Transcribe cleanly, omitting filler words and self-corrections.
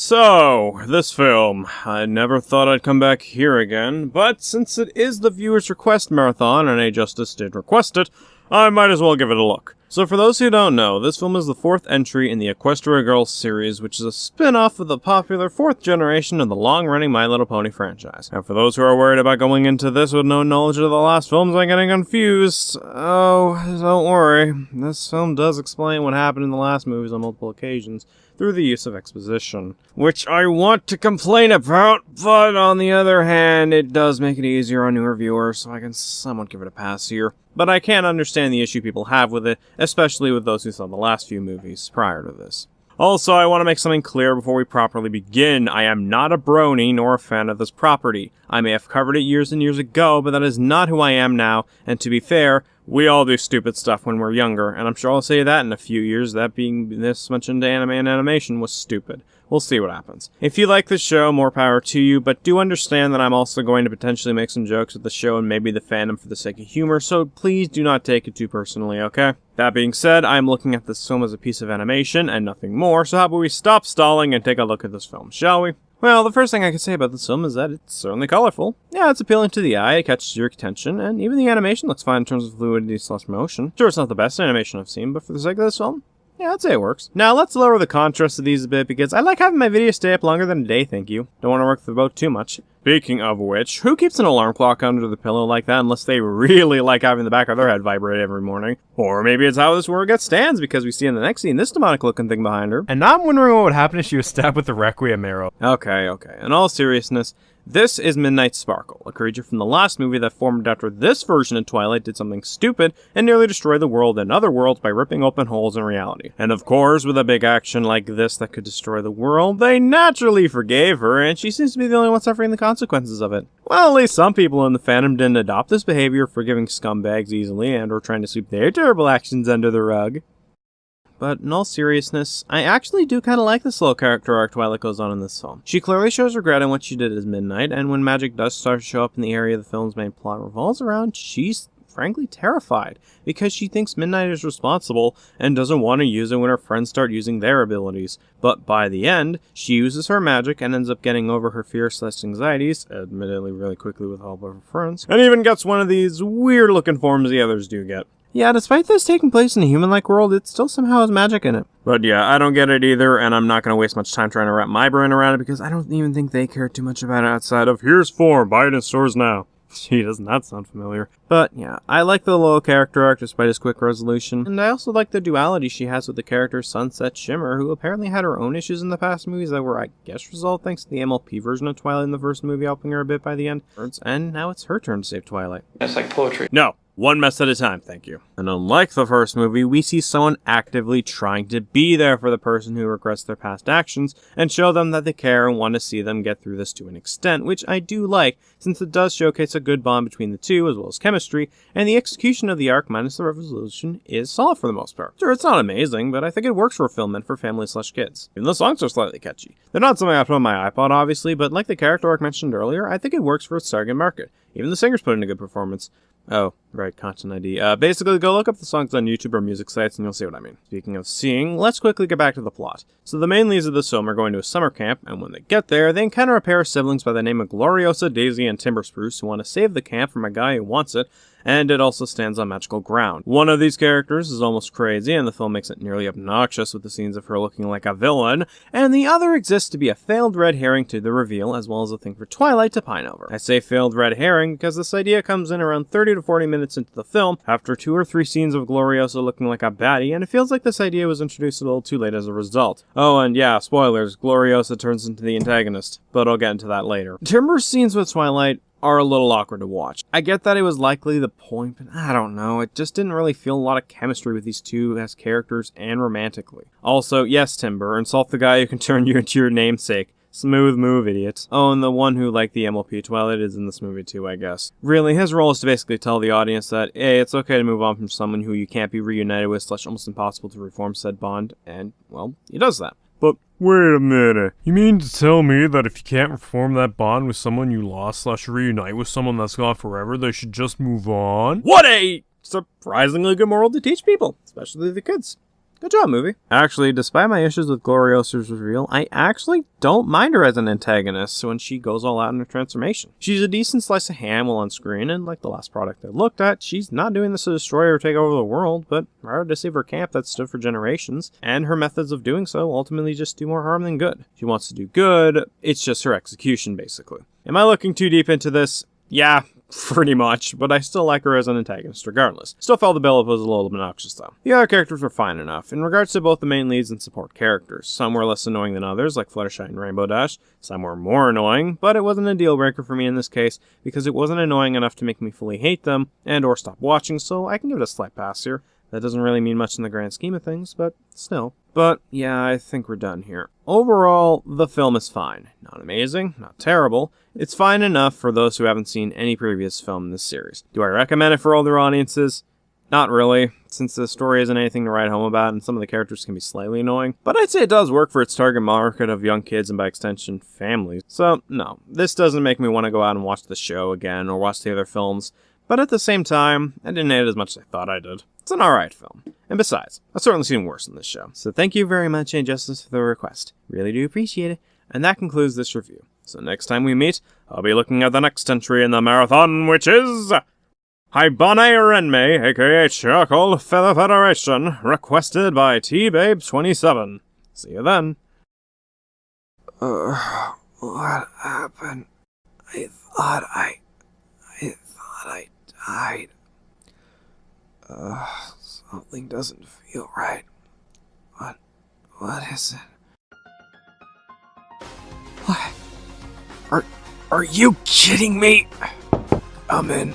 So, this film, I never thought I'd come back here again, but since it is the viewer's request marathon and A Justice did request it, I might as well give it a look. So for those who don't know, this film is the fourth entry in the Equestria Girls series, which is a spin-off of the popular fourth generation of the long-running My Little Pony franchise. And for those who are worried about going into this with no knowledge of the last films and getting confused, oh, don't worry. This film does explain what happened in the last movies on multiple occasions through the use of exposition, which I want to complain about, but on the other hand, it does make it easier on newer viewers, so I can somewhat give it a pass here. But I can understand the issue people have with it, especially with those who saw the last few movies prior to this. Also, I want to make something clear before we properly begin. I am not a brony nor a fan of this property. I may have covered it years and years ago, but that is not who I am now, and to be fair, we all do stupid stuff when we're younger, and I'm sure I'll say that in a few years, that being this much into anime and animation was stupid. We'll see what happens. If you like this show, more power to you, but do understand that I'm also going to potentially make some jokes at the show and maybe the fandom for the sake of humor, so please do not take it too personally, okay? That being said, I'm looking at this film as a piece of animation and nothing more, so how about we stop stalling and take a look at this film, shall we? Well, the first thing I can say about this film is that it's certainly colorful. Yeah, it's appealing to the eye, it catches your attention, and even the animation looks fine in terms of fluidity/motion. Sure, it's not the best animation I've seen, but for the sake of this film, yeah, I'd say it works. Now, let's lower the contrast of these a bit, because I like having my video stay up longer than a day, thank you. Don't want to work the boat too much. Speaking of which, who keeps an alarm clock under the pillow like that unless they really like having the back of their head vibrate every morning? Or maybe it's how this world gets stands, because we see in the next scene this demonic-looking thing behind her. And now I'm wondering what would happen if she was stabbed with the Requiem arrow. Okay. In all seriousness, this is Midnight Sparkle, a creature from the last movie that formed after this version of Twilight did something stupid and nearly destroyed the world and other worlds by ripping open holes in reality. And of course, with a big action like this that could destroy the world, they naturally forgave her, and she seems to be the only one suffering the consequences of it. Well, at least some people in the fandom didn't adopt this behavior, forgiving scumbags easily and or trying to sweep their terrible actions under the rug. But in all seriousness, I actually do kind of like the slow character arc Twilight goes on in this film. She clearly shows regret in what she did as Midnight, and when magic does start to show up in the area the film's main plot revolves around, she's frankly terrified, because she thinks Midnight is responsible and doesn't want to use it when her friends start using their abilities. But by the end, she uses her magic and ends up getting over her fear/anxieties, admittedly really quickly with help of her friends, and even gets one of these weird-looking forms the others do get. Yeah, despite this taking place in a human-like world, it still somehow has magic in it. But yeah, I don't get it either, and I'm not going to waste much time trying to wrap my brain around it, because I don't even think they care too much about it outside of, here's form, buy it in stores now. Gee, doesn't that sound familiar? But yeah, I like the low character arc despite his quick resolution, and I also like the duality she has with the character Sunset Shimmer, who apparently had her own issues in the past movies that were, I guess, resolved thanks to the MLP version of Twilight in the first movie helping her a bit by the end. And now it's her turn to save Twilight. It's like poetry. No. One mess at a time, thank you. And unlike the first movie, we see someone actively trying to be there for the person who regrets their past actions and show them that they care and want to see them get through this to an extent, which I do like, since it does showcase a good bond between the two as well as chemistry, and the execution of the arc minus the resolution is solid for the most part. Sure, it's not amazing, but I think it works for a film meant for family/kids. Even the songs are slightly catchy. They're not something I put on my iPod, obviously, but like the character arc mentioned earlier, I think it works for its target market. Even the singers put in a good performance. Oh, right, content ID. Basically, go look up the songs on YouTube or music sites and you'll see what I mean. Speaking of seeing, let's quickly get back to the plot. So the main leads of this film are going to a summer camp, and when they get there, they encounter a pair of siblings by the name of Gloriosa, Daisy, and Timber Spruce who want to save the camp from a guy who wants it, and it also stands on magical ground. One of these characters is almost crazy, and the film makes it nearly obnoxious with the scenes of her looking like a villain, and the other exists to be a failed red herring to the reveal, as well as a thing for Twilight to pine over. I say failed red herring because this idea comes in around 30 to 40 minutes into the film, after 2 or 3 scenes of Gloriosa looking like a baddie, and it feels like this idea was introduced a little too late as a result. Oh, and yeah, spoilers, Gloriosa turns into the antagonist, but I'll get into that later. Timber's scenes with Twilight are a little awkward to watch. I get that it was likely the point, but I don't know, it just didn't really feel a lot of chemistry with these two as characters and romantically. Also, yes, Timber, insult the guy who can turn you into your namesake. Smooth move, idiot. Oh, and the one who liked the MLP Twilight is in this movie too, I guess. Really, his role is to basically tell the audience that, hey, it's okay to move on from someone who you can't be reunited with / almost impossible to reform said bond, and, well, he does that. But wait a minute. You mean to tell me that if you can't reform that bond with someone you lost / reunite with someone that's gone forever, they should just move on? What a surprisingly good moral to teach people, especially the kids. Good job, movie. Actually, despite my issues with Gloriosa's reveal, I actually don't mind her as an antagonist when she goes all out in her transformation. She's a decent slice of ham while on screen, and like the last product I looked at, she's not doing this to destroy or take over the world, but rather to save her camp that stood for generations, and her methods of doing so ultimately just do more harm than good. She wants to do good, it's just her execution, basically. Am I looking too deep into this? Yeah, pretty much, but I still like her as an antagonist regardless. Still felt the build-up was a little obnoxious though. The other characters were fine enough. In regards to both the main leads and support characters, some were less annoying than others, like Fluttershy and Rainbow Dash. Some were more annoying, but it wasn't a deal breaker for me in this case, because it wasn't annoying enough to make me fully hate them, and or stop watching, so I can give it a slight pass here. That doesn't really mean much in the grand scheme of things, but still. But yeah, I think we're done here. Overall, the film is fine. Not amazing, not terrible. It's fine enough for those who haven't seen any previous film in this series. Do I recommend it for older audiences? Not really, since the story isn't anything to write home about and some of the characters can be slightly annoying. But I'd say it does work for its target market of young kids and by extension, families. So no, this doesn't make me want to go out and watch the show again or watch the other films. But at the same time, I didn't hate it as much as I thought I did. It's an alright film. And besides, I've certainly seen worse in this show. So thank you very much, Injustice, for the request. Really do appreciate it. And that concludes this review. So next time we meet, I'll be looking at the next entry in the marathon, which is Haibane Renmei, aka Charcoal Feather Federation, requested by T-Babe27. See you then. What happened? I thought I died. Something doesn't feel right. What is it? What? Are you kidding me? I'm in.